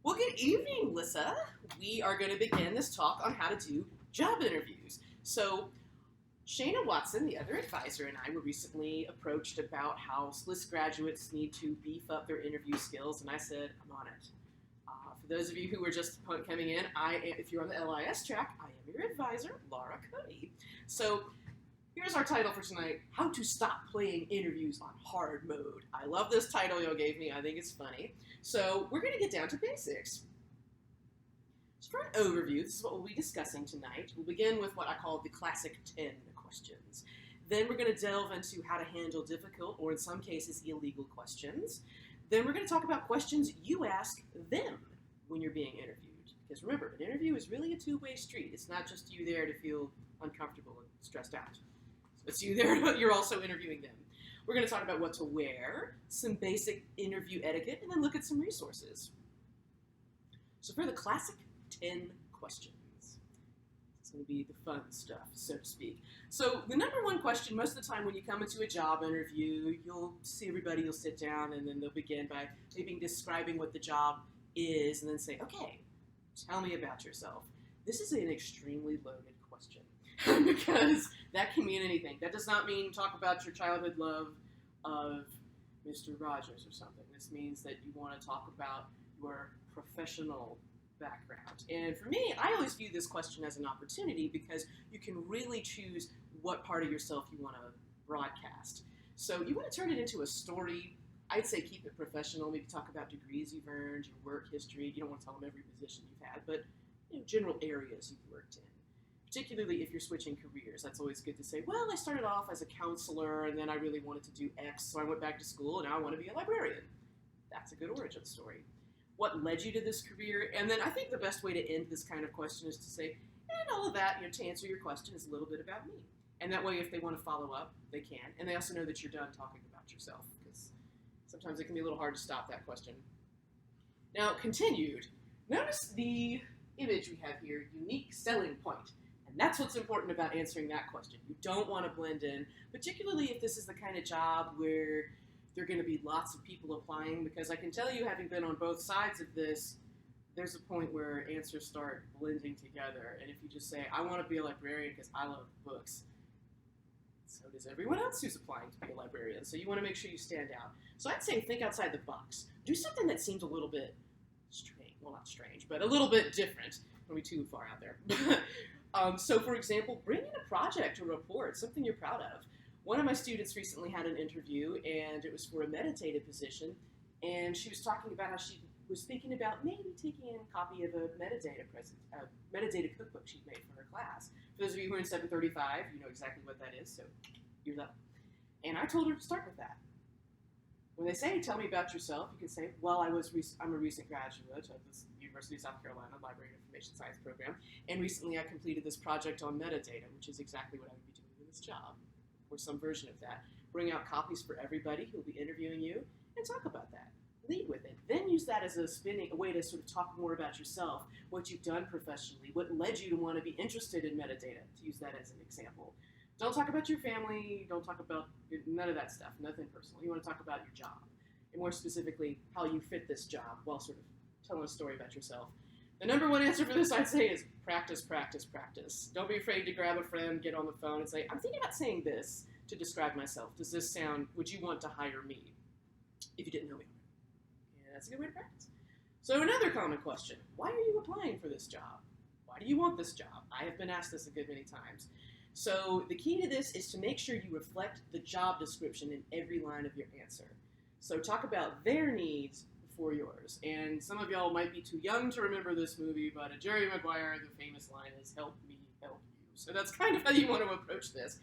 Well, good evening, Lissa. We are going to begin this talk on how to do job interviews. So, Shayna Watson, the other advisor, and I were recently approached about how SLIS graduates need to beef up their interview skills, and I said, I'm on it. For those of you who are just coming in, if you're on the LIS track, I am your advisor, Laura Kotti. So, here's our title for tonight, How to Stop Playing Interviews on Hard Mode. I love this title y'all gave me. I think it's funny. So we're going to get down to basics. So for an overview, this is what we'll be discussing tonight. We'll begin with what I call the classic 10 questions. Then we're going to delve into how to handle difficult, or in some cases, illegal questions. Then we're going to talk about questions you ask them when you're being interviewed. Because remember, an interview is really a two-way street. It's not just you there to feel uncomfortable and stressed out. It's you there, but you're also interviewing them. We're going to talk about what to wear, some basic interview etiquette, and then look at some resources. So for the classic 10 questions, it's going to be the fun stuff, so to speak. So the number one question, most of the time when you come into a job interview, you'll see everybody, you'll sit down, and then they'll begin by maybe describing what the job is, and then say, okay, tell me about yourself. This is an extremely loaded question. Because that can mean anything. That does not mean talk about your childhood love of Mr. Rogers or something. This means that you want to talk about your professional background. And for me, I always view this question as an opportunity because you can really choose what part of yourself you want to broadcast. So you want to turn it into a story. I'd say keep it professional. Maybe talk about degrees you've earned, your work history. You don't want to tell them every position you've had, but general areas you've worked in. Particularly if you're switching careers, that's always good to say, well, I started off as a counselor and then I really wanted to do X, so I went back to school and now I want to be a librarian. That's a good origin story. What led you to this career? And then I think the best way to end this kind of question is to say, and all of that, to answer your question is a little bit about me. And that way, if they want to follow up, they can. And they also know that you're done talking about yourself, because sometimes it can be a little hard to stop that question. Now, continued. Notice the image we have here, unique selling point. And that's what's important about answering that question. You don't want to blend in, particularly if this is the kind of job where there are going to be lots of people applying, because I can tell you, having been on both sides of this, there's a point where answers start blending together. And if you just say, I want to be a librarian because I love books, so does everyone else who's applying to be a librarian. So you want to make sure you stand out. So I'd say think outside the box. Do something that seems a little bit strange. Well, not strange, but a little bit different. Don't be too far out there. So, for example, bring in a project or report, something you're proud of. One of my students recently had an interview, and it was for a metadata position, and she was talking about how she was thinking about maybe taking a copy of a metadata cookbook she'd made for her class. For those of you who are in 735, you know exactly what that is, so ears up. And I told her to start with that. When they say, tell me about yourself, you can say, well, I'm a recent graduate of the University of South Carolina Library and Information Science program, and recently I completed this project on metadata, which is exactly what I would be doing in this job, or some version of that. Bring out copies for everybody who will be interviewing you, and talk about that. Lead with it. Then use that as a way to sort of talk more about yourself, what you've done professionally, what led you to want to be interested in metadata, to use that as an example. Don't talk about your family, don't talk about none of that stuff, nothing personal. You want to talk about your job, and more specifically, how you fit this job while sort of telling a story about yourself. The number one answer for this, I'd say, is practice, practice, practice. Don't be afraid to grab a friend, get on the phone, and say, I'm thinking about saying this to describe myself. Does this sound, would you want to hire me if you didn't know me? And that's a good way to practice. So another common question, why are you applying for this job? Why do you want this job? I have been asked this a good many times. So the key to this is to make sure you reflect the job description in every line of your answer. So talk about their needs before yours. And some of y'all might be too young to remember this movie, but Jerry Maguire, the famous line is, help me help you. So that's kind of how you want to approach this.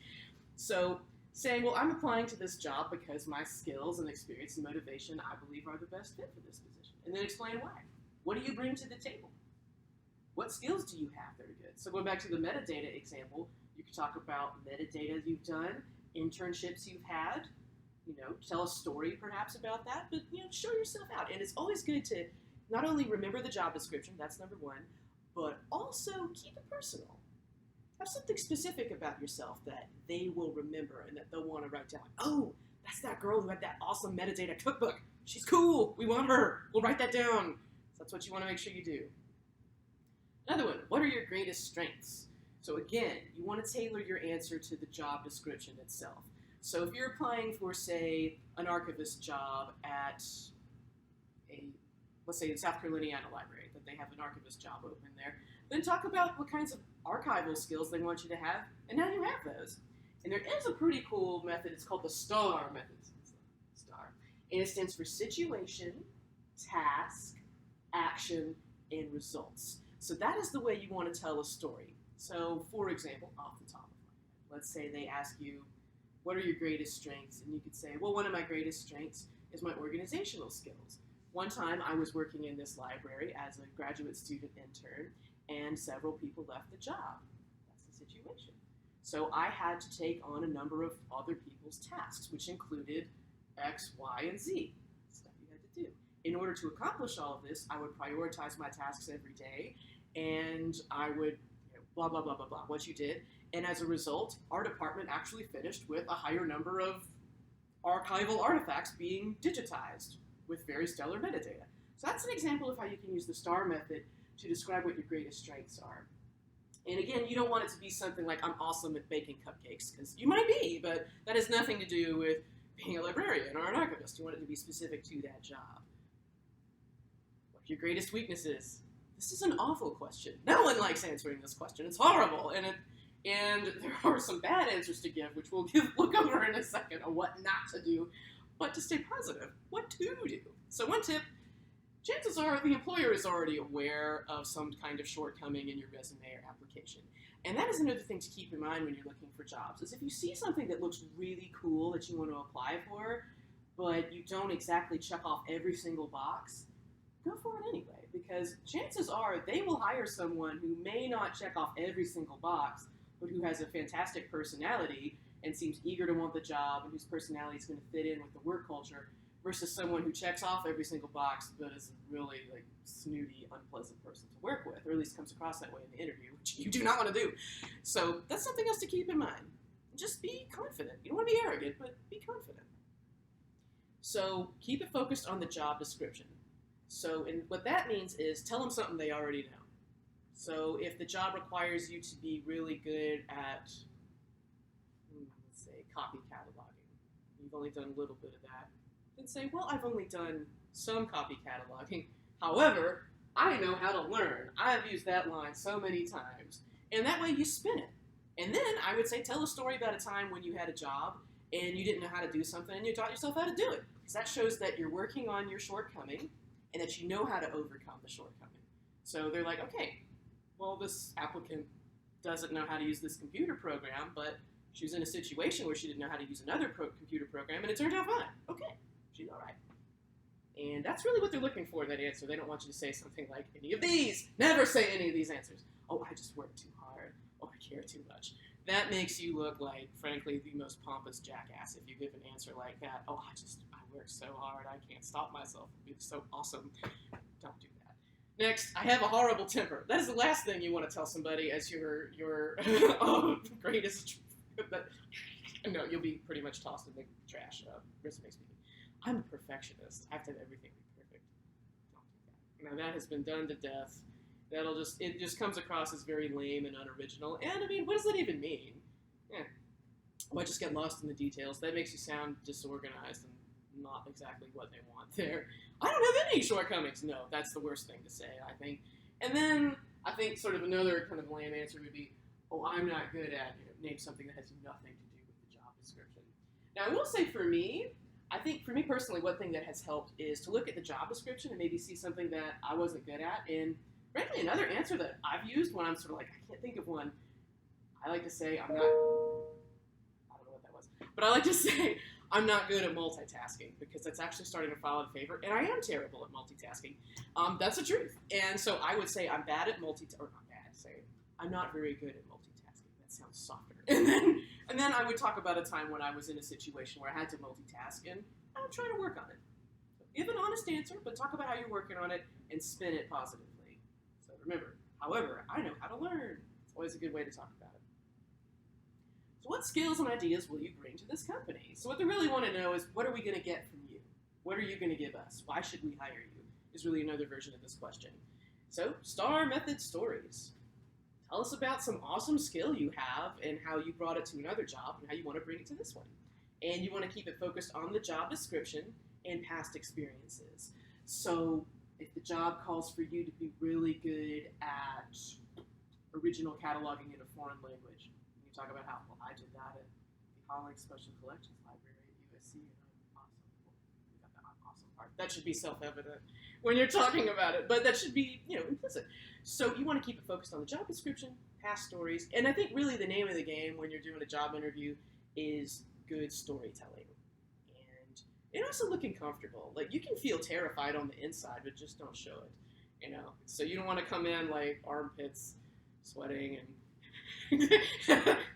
So saying, well, I'm applying to this job because my skills and experience and motivation, I believe, are the best fit for this position. And then explain why. What do you bring to the table? What skills do you have that are good? So going back to the metadata example, you could talk about metadata you've done, internships you've had, tell a story perhaps about that, but, show yourself out. And it's always good to not only remember the job description, that's number one, but also keep it personal. Have something specific about yourself that they will remember and that they'll want to write down. Oh, that's that girl who had that awesome metadata cookbook. She's cool. We want her. We'll write that down. So that's what you want to make sure you do. Another one, what are your greatest strengths? So again, you want to tailor your answer to the job description itself. So if you're applying for, say, an archivist job at let's say in South Carolina Library, that they have an archivist job open there, then talk about what kinds of archival skills they want you to have, and now you have those. And there is a pretty cool method, it's called the STAR method. STAR. And it stands for situation, task, action, and results. So that is the way you want to tell a story. So, for example, off the top of my head, let's say they ask you, what are your greatest strengths? And you could say, well, one of my greatest strengths is my organizational skills. One time I was working in this library as a graduate student intern, and several people left the job. That's the situation. So I had to take on a number of other people's tasks, which included X, Y, and Z, stuff you had to do. In order to accomplish all of this, I would prioritize my tasks every day, and I would, blah, blah, blah, blah, blah, what you did. And as a result, our department actually finished with a higher number of archival artifacts being digitized with very stellar metadata. So that's an example of how you can use the STAR method to describe what your greatest strengths are. And again, you don't want it to be something like, I'm awesome at baking cupcakes, because you might be, but that has nothing to do with being a librarian or an archivist. You want it to be specific to that job. What are your greatest weaknesses? This is an awful question. No one likes answering this question. It's horrible, and there are some bad answers to give, which we'll look over in a second on what not to do. But to stay positive, what to do. So one tip, chances are the employer is already aware of some kind of shortcoming in your resume or application. And that is another thing to keep in mind when you're looking for jobs, is if you see something that looks really cool that you want to apply for, but you don't exactly check off every single box, go for it anyway. Because chances are they will hire someone who may not check off every single box, but who has a fantastic personality and seems eager to want the job, and whose personality is going to fit in with the work culture, versus someone who checks off every single box but is a really snooty, unpleasant person to work with, or at least comes across that way in the interview, which you do not want to do. So that's something else to keep in mind. Just be confident. You don't want to be arrogant, but be confident. So keep it focused on the job description. So and what that means is tell them something they already know. So if the job requires you to be really good at, let's say, copy cataloging, you've only done a little bit of that, then say, well, I've only done some copy cataloging. However, I know how to learn. I've used that line so many times. And that way you spin it. And then I would say tell a story about a time when you had a job and you didn't know how to do something and you taught yourself how to do it. Because that shows that you're working on your shortcoming and that you know how to overcome the shortcoming. So they're like, okay, well, this applicant doesn't know how to use this computer program, but she was in a situation where she didn't know how to use another computer program, and it turned out fine. Okay, she's all right. And that's really what they're looking for in that answer. They don't want you to say something like, any of these. Never say any of these answers. Oh, I just work too hard. Oh, I care too much. That makes you look like, frankly, the most pompous jackass if you give an answer like that. Oh, I work so hard. I can't stop myself. It's so awesome. Don't do that. Next, I have a horrible temper. That is the last thing you want to tell somebody as your greatest. No, you'll be pretty much tossed in the trash. Resume speaking. I'm a perfectionist. I have to have everything be perfect. Don't do that. Now that has been done to death. It just comes across as very lame and unoriginal. And I mean, what does that even mean? Well, I just get lost in the details. That makes you sound disorganized and not exactly what they want there. I don't have any shortcomings. No, that's the worst thing to say, I think. And then I think sort of another kind of lame answer would be, oh, I'm not good at, name something that has nothing to do with the job description. Now, I will say I think for me personally, one thing that has helped is to look at the job description and maybe see something that I wasn't good at. And frankly, another answer that I've used when I'm sort of like, I can't think of one, I like to say I don't know what that was, but I like to say I'm not good at multitasking because that's actually starting to fall in favor, and I am terrible at multitasking. That's the truth. And so I would say I'm bad at I'm not very good at multitasking. That sounds softer. And then I would talk about a time when I was in a situation where I had to multitask, and I'm trying to work on it. So give an honest answer, but talk about how you're working on it and spin it positively. So remember, however, I know how to learn. It's always a good way to talk about it. So what skills and ideas will you bring to this company? So what they really want to know is, what are we going to get from you? What are you going to give us? Why should we hire you? is really another version of this question. So, STAR method stories. Tell us about some awesome skill you have and how you brought it to another job and how you want to bring it to this one. And you want to keep it focused on the job description and past experiences. So if the job calls for you to be really good at original cataloging in a foreign language, you talk about how, well, I did that at the Holland Special Collections Library at UofSC, and I'm awesome. Well, we got that awesome part. That should be self-evident when you're talking about it, but that should be, implicit. So you want to keep it focused on the job description, past stories, and I think really the name of the game when you're doing a job interview is good storytelling. And also looking comfortable. Like, you can feel terrified on the inside, but just don't show it, So you don't want to come in like armpits sweating and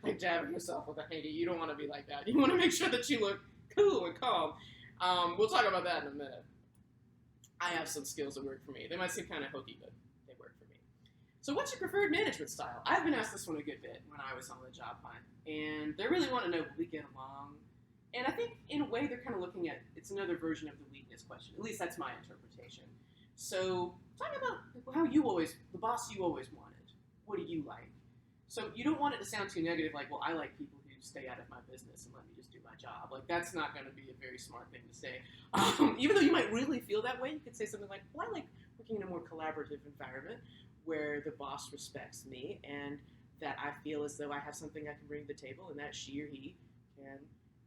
like jabbing yourself with a hanky. You don't want to be like that. You want to make sure that you look cool and calm. We'll talk about that in a minute. I have some skills that work for me. They might seem kind of hokey, but they work for me. So what's your preferred management style? I've been asked this one a good bit when I was on the job hunt, and they really want to know, will we get along? And I think, in a way, they're kind of looking at, it's another version of the weakness question. At least that's my interpretation. So, talk about how the boss you always wanted. What do you like? So, you don't want it to sound too negative, like, well, I like people who stay out of my business and let me just do my job. Like, that's not going to be a very smart thing to say. Even though you might really feel that way, you could say something like, well, I like working in a more collaborative environment where the boss respects me and that I feel as though I have something I can bring to the table and that she or he can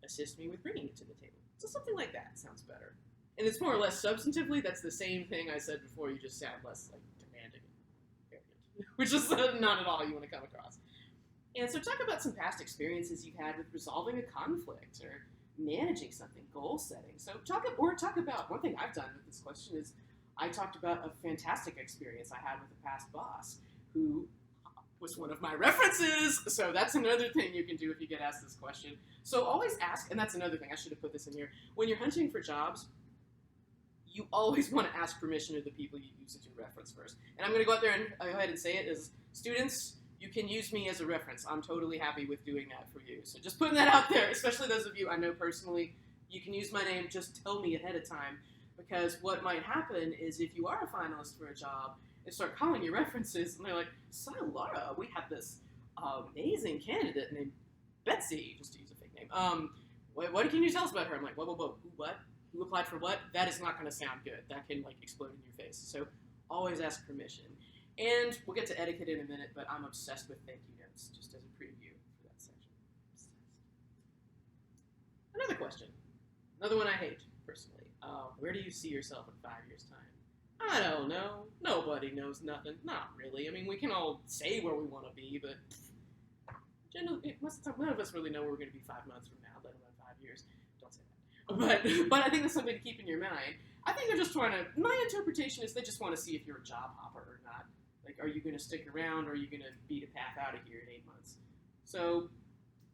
assist me with bringing it to the table. So something like that sounds better. And it's more or less substantively, that's the same thing I said before, you just sound less like demanding and arrogant, which is not at all you want to come across. And so talk about some past experiences you've had with resolving a conflict or managing something, goal setting. So talk about, one thing I've done with this question is I talked about a fantastic experience I had with a past boss who was one of my references. So that's another thing you can do if you get asked this question. So always ask, and that's another thing, I should have put this in here. When you're hunting for jobs, you always want to ask permission of the people you use as your reference first. And I'm going to go out there and go ahead and say it as students, you can use me as a reference. I'm totally happy with doing that for you. So just putting that out there, especially those of you I know personally, you can use my name, just tell me ahead of time. Because what might happen is if you are a finalist for a job, and start calling your references, and they're like, so Laura, we have this amazing candidate named Betsy, just to use a fake name. What can you tell us about her? I'm like, whoa, who, what? Who applied for what? That is not going to sound good. That can, explode in your face. So always ask permission. And we'll get to etiquette in a minute, but I'm obsessed with thank you notes, just as a preview for that section. Obsessed. Another question. Another one I hate, personally. Where do you see yourself in 5 years' time? I don't know. Nobody knows nothing. Not really. I mean, we can all say where we want to be, but generally, none of us really know where we're going to be 5 months from now, let alone 5 years. Don't say that. But I think that's something to keep in your mind. I think they're just trying to, my interpretation is they just want to see if you're a job hopper or not. Like, are you going to stick around or are you going to beat a path out of here in 8 months? So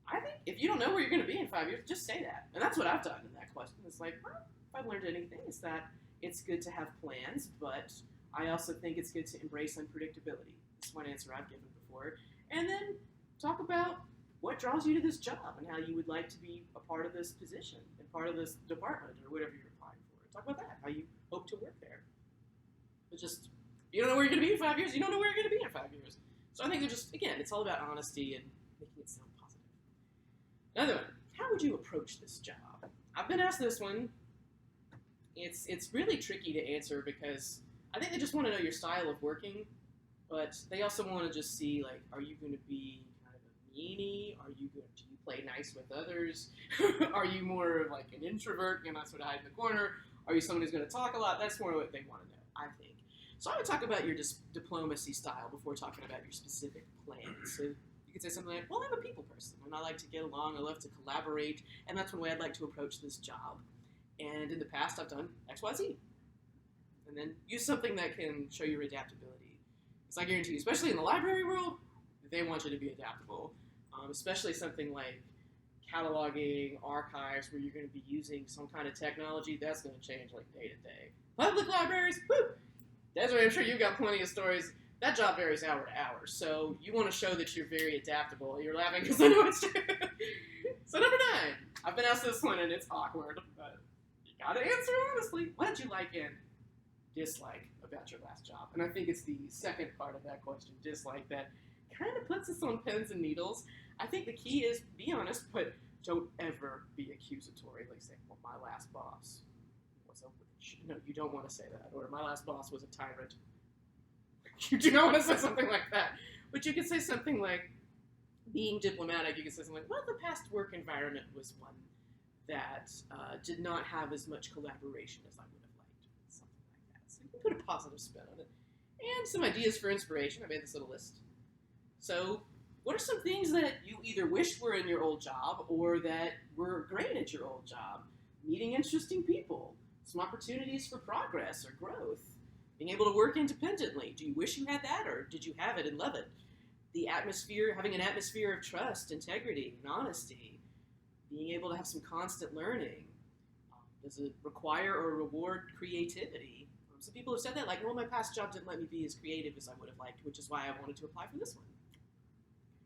I think if you don't know where you're going to be in 5 years, just say that. And that's what I've done in that question. It's like, well, if I've learned anything, it's that it's good to have plans, but I also think it's good to embrace unpredictability. That's one answer I've given before. And then talk about what draws you to this job and how you would like to be a part of this position and part of this department or whatever you're applying for. Talk about that, how you hope to work there. But just, you don't know where you're going to be in 5 years, you don't know where you're going to be in 5 years. So I think they're just, again, it's all about honesty and making it sound positive. Another one, how would you approach this job? I've been asked this one. It's really tricky to answer because I think they just want to know your style of working, but they also want to just see, are you going to be kind of a meanie? Do you play nice with others? Are you more like an introvert, sort of hide in the corner? Are you someone who's going to talk a lot? That's more what they want to know, I think. So I would talk about your diplomacy style before talking about your specific plans. So you could say something like, well, I'm a people person, and I like to get along, I love to collaborate, and that's one way I'd like to approach this job. And in the past, I've done X, Y, Z. And then use something that can show your adaptability. Because I guarantee you, especially in the library world, they want you to be adaptable. Especially something like cataloging, archives, where you're going to be using some kind of technology, that's going to change day to day. Public libraries, whoo! Desiree, I'm sure you've got plenty of stories. That job varies hour to hour. So you want to show that you're very adaptable. You're laughing because I know it's true. So number 9. I've been asked this one, and it's awkward, but gotta answer honestly. What did you like in dislike about your last job? And I think it's the second part of that question, dislike, that kind of puts us on pins and needles. I think the key is be honest, but don't ever be accusatory. Like say, well, my last boss was a, no, you don't want to say that. Or my last boss was a tyrant. You do not want to say something like that. But you can say something like, being diplomatic, you can say something like, well, the past work environment was one that did not have as much collaboration as I would have liked. Something like that. So you can put a positive spin on it. And some ideas for inspiration. I made this little list. So what are some things that you either wished were in your old job or that were great at your old job? Meeting interesting people, some opportunities for progress or growth, being able to work independently. Do you wish you had that, or did you have it and love it? The atmosphere, having an atmosphere of trust, integrity, and honesty, being able to have some constant learning. Does it require or reward creativity? Some people have said that, like, well, my past job didn't let me be as creative as I would have liked, which is why I wanted to apply for this one.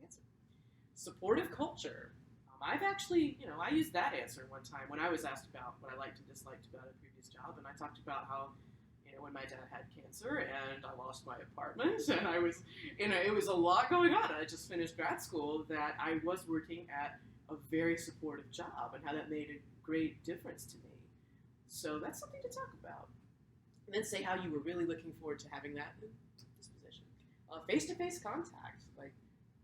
Answer. Supportive culture. I've actually, I used that answer one time when I was asked about what I liked and disliked about a previous job, and I talked about how, when my dad had cancer and I lost my apartment and I was, it was a lot going on. I just finished grad school, that I was working at a very supportive job and how that made a great difference to me. So that's something to talk about. And then say how you were really looking forward to having that in this position. Face-to-face contact. Like,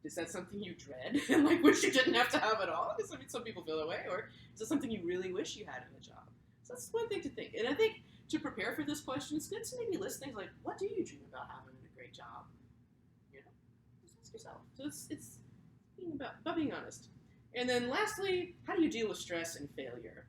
is that something you dread and like wish you didn't have to have at all? Because some people feel that way. Or is it something you really wish you had in the job? So that's one thing to think. And I think to prepare for this question, it's good to maybe list things like, what do you dream about having a great job? Just ask yourself. So it's being about being honest. And then lastly, how do you deal with stress and failure?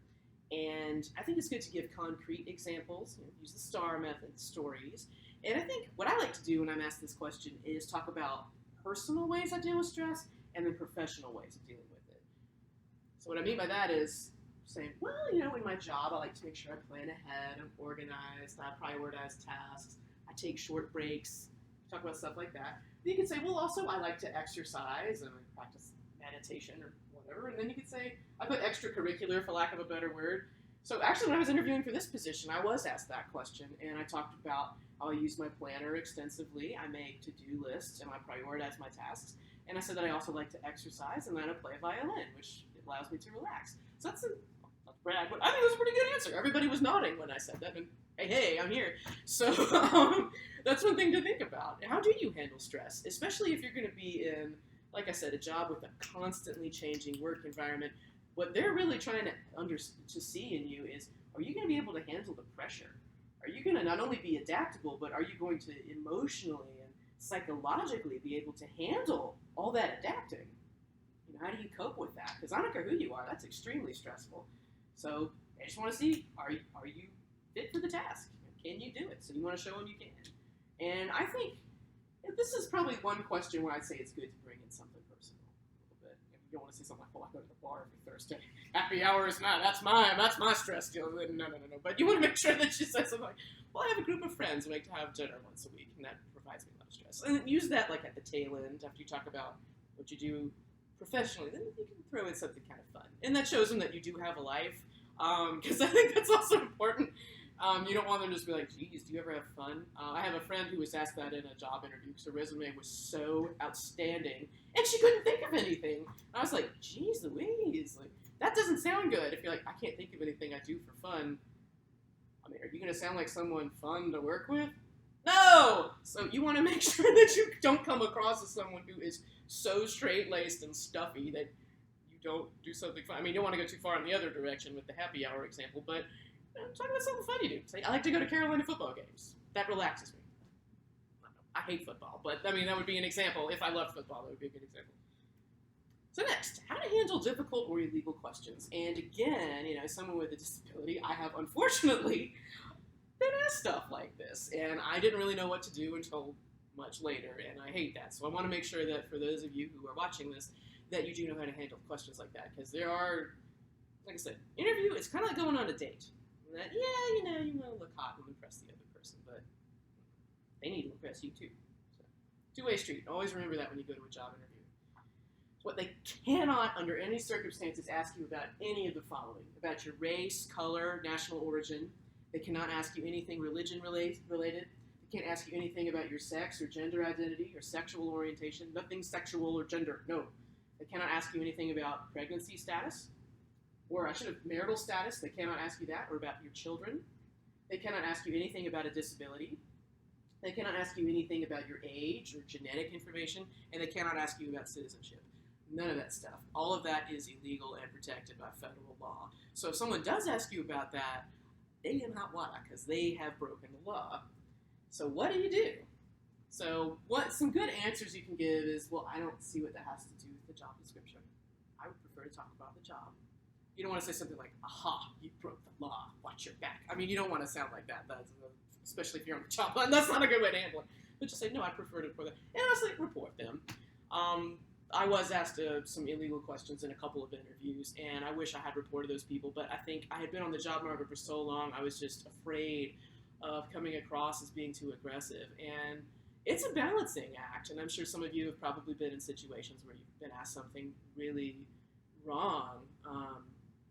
And I think it's good to give concrete examples, use the STAR method, stories. And I think what I like to do when I'm asked this question is talk about personal ways I deal with stress and then professional ways of dealing with it. So what I mean by that is saying, well, in my job, I like to make sure I plan ahead, I'm organized, I prioritize tasks, I take short breaks, talk about stuff like that. Then you can say, well, also I like to exercise and I practice meditation or whatever. And then you could say, I put extracurricular, for lack of a better word. So actually, when I was interviewing for this position, I was asked that question, and I talked about how I use my planner extensively. I make to-do lists, and I prioritize my tasks. And I said that I also like to exercise, and then I play violin, which allows me to relax. So that's brag, but I think it was a pretty good answer. Everybody was nodding when I said that, and hey, I'm here. So that's one thing to think about. How do you handle stress, especially if you're going to be in, like I said, a job with a constantly changing work environment? What they're really trying to see in you is, are you going to be able to handle the pressure? Are you going to not only be adaptable, but are you going to emotionally and psychologically be able to handle all that adapting? How do you cope with that? Because I don't care who you are, that's extremely stressful. So I just want to see, are you fit for the task? Can you do it? So you want to show them you can. And I think this is probably one question where I'd say it's good to bring in something personal a little bit. You don't want to say something like, well, I go to the bar every Thursday. Happy hour is not, that's my stress deal. No. But you want to make sure that you say something like, well, I have a group of friends who like to have dinner once a week, and that provides me a lot of stress. And use that like at the tail end after you talk about what you do professionally. Then you can throw in something kind of fun. And that shows them that you do have a life. Because I think that's also important. You don't want them to just be like, geez, do you ever have fun? I have a friend who was asked that in a job interview because her resume was so outstanding, and she couldn't think of anything. And I was like, geez Louise, like, that doesn't sound good. If you're like, I can't think of anything I do for fun. I mean, are you going to sound like someone fun to work with? No! So you want to make sure that you don't come across as someone who is so straight-laced and stuffy that don't do something fun. I mean, you don't want to go too far in the other direction with the happy hour example, but talk about something fun you do. Say, I like to go to Carolina football games. That relaxes me. I hate football, but I mean, that would be an example. If I loved football, that would be a good example. So next, how to handle difficult or illegal questions. And again, as someone with a disability, I have unfortunately been asked stuff like this, and I didn't really know what to do until much later, and I hate that. So I want to make sure that for those of you who are watching this, that you do know how to handle questions like that, because there are, like I said, interview, it's kind of like going on a date. That, you want to look hot and impress the other person, but they need to impress you too. So, two-way street. Always remember that when you go to a job interview. What they cannot, under any circumstances, ask you about any of the following: about your race, color, national origin, They cannot ask you anything religion related. They can't ask you anything about your sex or gender identity or sexual orientation. Nothing sexual or gender. No. They cannot ask you anything about pregnancy status, or I should have marital status. They cannot ask you that, or about your children. They cannot ask you anything about a disability. They cannot ask you anything about your age or genetic information, and they cannot ask you about citizenship. None of that stuff. All of that is illegal and protected by federal law. So if someone does ask you about that, they in hot water because they have broken the law. So what do? So what some good answers you can give is, well, I don't see what that has to do with the job description. I would prefer to talk about the job. You don't want to say something like, aha, you broke the law, watch your back. I mean, you don't want to sound like that, especially if you're on the job line. That's not a good way to handle it. But just say, no, I prefer to report that. And honestly, report them. I was asked some illegal questions in a couple of interviews, and I wish I had reported those people, but I think I had been on the job market for so long, I was just afraid of coming across as being too aggressive. And it's a balancing act, and I'm sure some of you have probably been in situations where you've been asked something really wrong.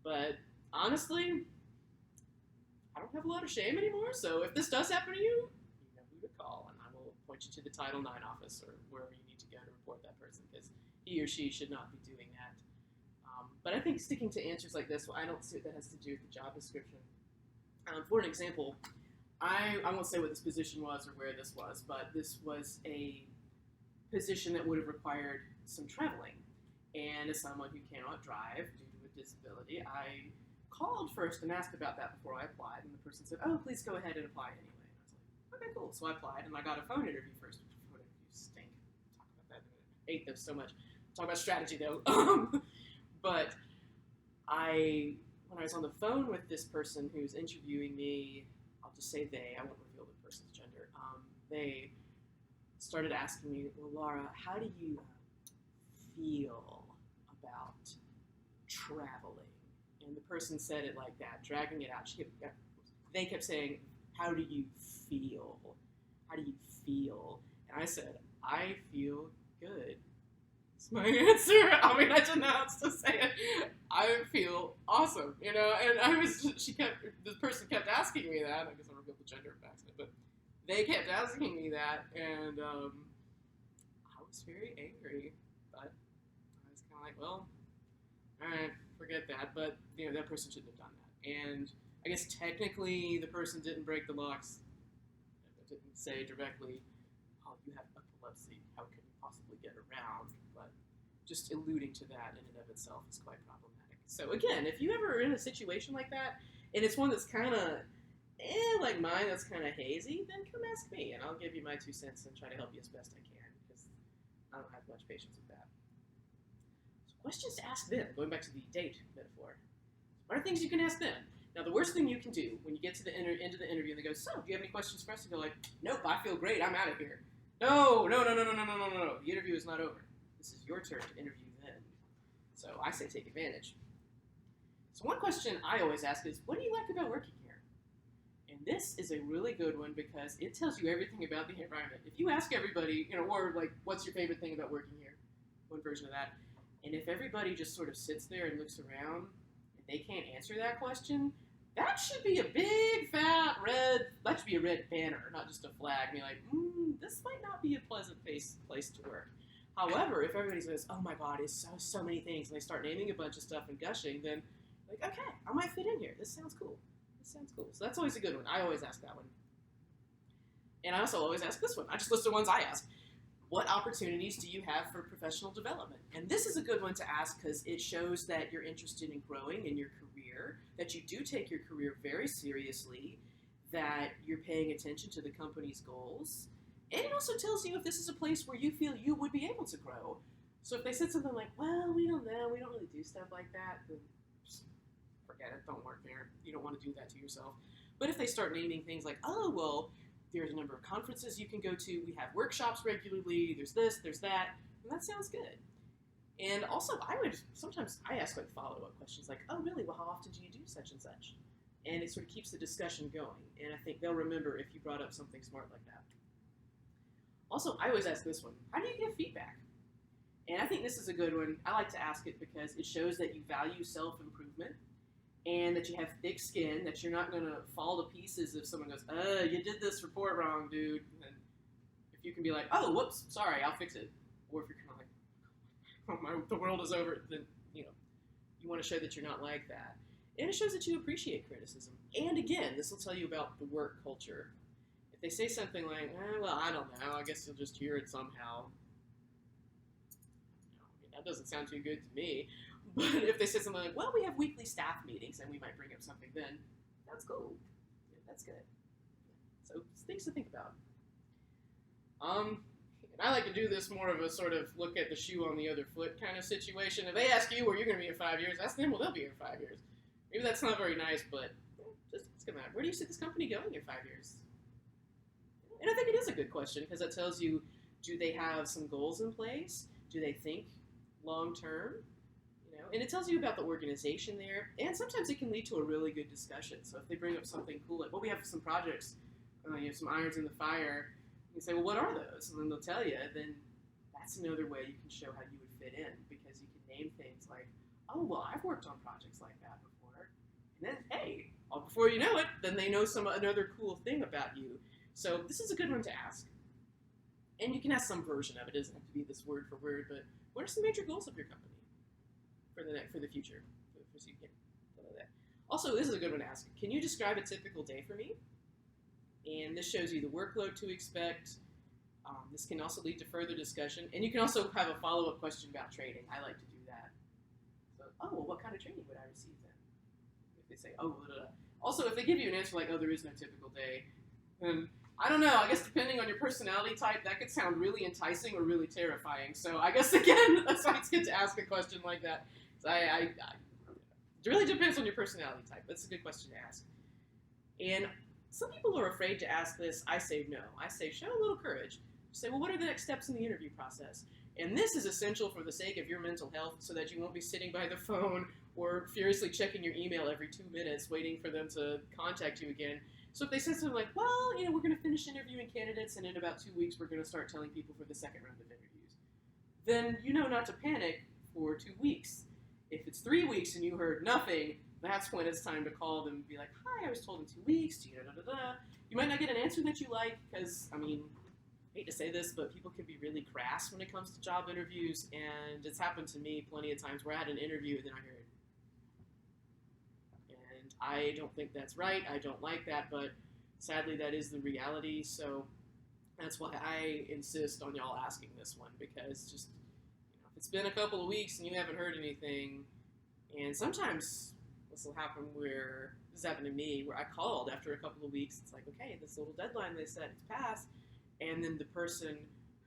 But honestly, I don't have a lot of shame anymore, so if this does happen to you, you know who to call, and I will point you to the Title IX office or wherever you need to go to report that person, because he or she should not be doing that. But I think sticking to answers like this, well, I don't see what that has to do with the job description. For an example, I won't say what this position was or where this was, but this was a position that would have required some traveling. And as someone who cannot drive due to a disability, I called first and asked about that before I applied, and the person said, oh, please go ahead and apply anyway. And I was like, okay, cool. So I applied, and I got a phone interview first. Phone interviews stink. Talk about that in a minute. I hate those so much. Talk about strategy, though. But when I was on the phone with this person who's interviewing me, I'll just say they, I won't reveal the person's gender, they started asking me, well, Laura, how do you feel about traveling? And the person said it like that, dragging it out. They kept saying, how do you feel? How do you feel? And I said, I feel good. That's my answer. I mean, I didn't know how else to say it. I feel awesome, you know? And the person kept asking me that. I guess I revealed the gender of accident, but they kept asking me that, and I was very angry, but I was kind of like, well, all right, forget that. But, you know, that person shouldn't have done that. And I guess technically the person didn't break the locks. It didn't say directly, oh, you have epilepsy, how can you possibly get around? But just alluding to that in and of itself is quite problematic. So again, if you ever are in a situation like that, and it's one that's kind of, like mine, that's kind of hazy, then come ask me, and I'll give you my 2 cents and try to help you as best I can, because I don't have much patience with that. So questions to ask them, going back to the date metaphor. What are things you can ask them? Now, the worst thing you can do when you get to the end of the interview and they go, so, do you have any questions for us? And go like, nope, I feel great, I'm out of here. No. The interview is not over. This is your turn to interview them. So I say take advantage. So one question I always ask is, what do you like about working here? And this is a really good one because it tells you everything about the environment. If you ask everybody, you know, or like, what's your favorite thing about working here? One version of that. And if everybody just sort of sits there and looks around and they can't answer that question, that should be a big, fat, that should be a red banner, not just a flag. Be like, this might not be a pleasant place to work. However, if everybody says, oh my God, it's so many things, and they start naming a bunch of stuff and gushing, then like, okay, I might fit in here. This sounds cool. So that's always a good one. I always ask that one. And I also always ask this one. I just list the ones I ask. What opportunities do you have for professional development? And this is a good one to ask because it shows that you're interested in growing in your career, that you do take your career very seriously, that you're paying attention to the company's goals. And it also tells you if this is a place where you feel you would be able to grow. So if they said something like, well, we don't know, we don't really do stuff like that, then just forget it, don't work there. You don't want to do that to yourself. But if they start naming things like, oh, well, there's a number of conferences you can go to, we have workshops regularly, there's this, there's that, and that sounds good. And also, sometimes I ask like follow-up questions like, oh, really, well, how often do you do such and such? And it sort of keeps the discussion going. And I think they'll remember if you brought up something smart like that. Also, I always ask this one, how do you give feedback? And I think this is a good one. I like to ask it because it shows that you value self-improvement and that you have thick skin, that you're not going to fall to pieces if someone goes, you did this report wrong, dude. And if you can be like, oh, whoops, sorry, I'll fix it. Or if you're kind of like, oh, the world is over, then, you want to show that you're not like that. And it shows that you appreciate criticism. And again, this will tell you about the work culture. If they say something like, well, I don't know, I guess you'll just hear it somehow. That doesn't sound too good to me. But if they say something like, well, we have weekly staff meetings and we might bring up something then, that's cool. Yeah, that's good. So, things to think about. And I like to do this more of a sort of look at the shoe on the other foot kind of situation. If they ask you where you're going to be in 5 years, ask them, well, they'll be here in 5 years. Maybe that's not very nice, but just it's gonna matter. Where do you see this company going in 5 years? And I think it is a good question because it tells you, do they have some goals in place? Do they think long term? And it tells you about the organization there. And sometimes it can lead to a really good discussion. So if they bring up something cool, like, well, we have some projects, you have some irons in the fire. You can say, well, what are those? And then they'll tell you. Then that's another way you can show how you would fit in because you can name things like, oh, well, I've worked on projects like that before. And then, hey, before you know it, then they know another cool thing about you. So this is a good one to ask. And you can ask some version of it. It doesn't have to be this word for word, but what are some major goals of your company for the future? Also, this is a good one to ask. Can you describe a typical day for me? And this shows you the workload to expect. This can also lead to further discussion. And you can also have a follow-up question about training. I like to do that. So, oh, well, what kind of training would I receive then? If they say, oh, blah, blah, blah. Also, if they give you an answer like, oh, there is no typical day, then I don't know. I guess depending on your personality type, that could sound really enticing or really terrifying. So I guess, again, that's why it's good to ask a question like that. So it really depends on your personality type. That's a good question to ask. And some people are afraid to ask this. I say no. I say show a little courage. Say, well, what are the next steps in the interview process? And this is essential for the sake of your mental health so that you won't be sitting by the phone or furiously checking your email every 2 minutes waiting for them to contact you again. So if they say something like, well, we're going to finish interviewing candidates and in about 2 weeks we're going to start telling people for the second round of interviews, then you know not to panic for 2 weeks. If it's 3 weeks and you heard nothing, that's when it's time to call them and be like, hi, I was told in 2 weeks, You might not get an answer that you like because, I hate to say this, but people can be really crass when it comes to job interviews, and it's happened to me plenty of times where I had an interview and then I heard, and I don't think that's right. I don't like that, but sadly that is the reality, so that's why I insist on y'all asking this one, because just, if it's been a couple of weeks and you haven't heard anything, and sometimes this will happen where, this happened to me, where I called after a couple of weeks, it's like, okay, this little deadline they set has passed, and then the person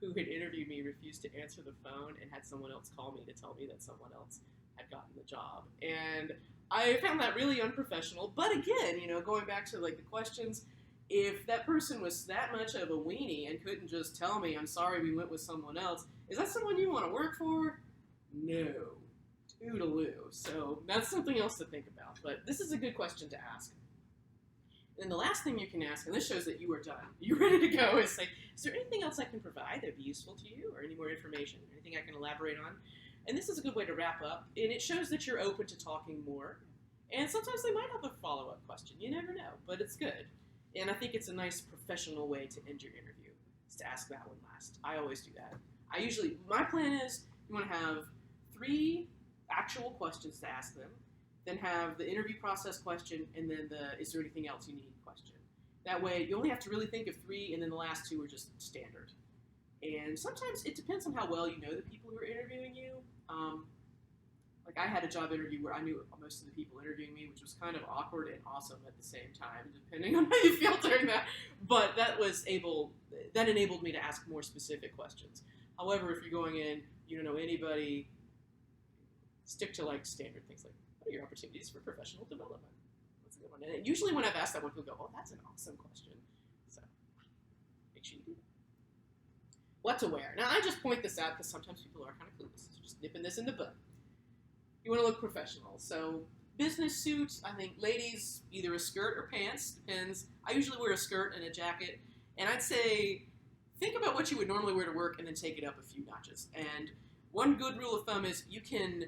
who had interviewed me refused to answer the phone and had someone else call me to tell me that someone else had gotten the job. And I found that really unprofessional. But again, going back to like the questions, if that person was that much of a weenie and couldn't just tell me, I'm sorry, we went with someone else, is that someone you want to work for? No. Toodaloo. So that's something else to think about. But this is a good question to ask. And the last thing you can ask, and this shows that you are done, you're ready to go, is say, is there anything else I can provide that would be useful to you, or any more information, anything I can elaborate on? And this is a good way to wrap up, and it shows that you're open to talking more. And sometimes they might have a follow-up question. You never know, but it's good. And I think it's a nice professional way to end your interview, is to ask that one last. I always do that. My plan is you want to have 3 actual questions to ask them, then have the interview process question, and then the is there anything else you need question. That way, you only have to really think of 3, and then the last 2 are just standard. And sometimes it depends on how well you know the people who are interviewing you. Like I had a job interview where I knew most of the people interviewing me, which was kind of awkward and awesome at the same time, depending on how you feel during that. But that enabled me to ask more specific questions. However, if you're going in, you don't know anybody, stick to like standard things like, what are your opportunities for professional development? That's a good one. And usually when I've asked that one, people go, oh, that's an awesome question. So make sure you do that. What to wear? Now, I just point this out because sometimes people are kind of clueless. So just nipping this in the bud. You want to look professional. So business suits, I think ladies, either a skirt or pants, depends. I usually wear a skirt and a jacket. And I'd say think about what you would normally wear to work and then take it up a few notches. And one good rule of thumb is you can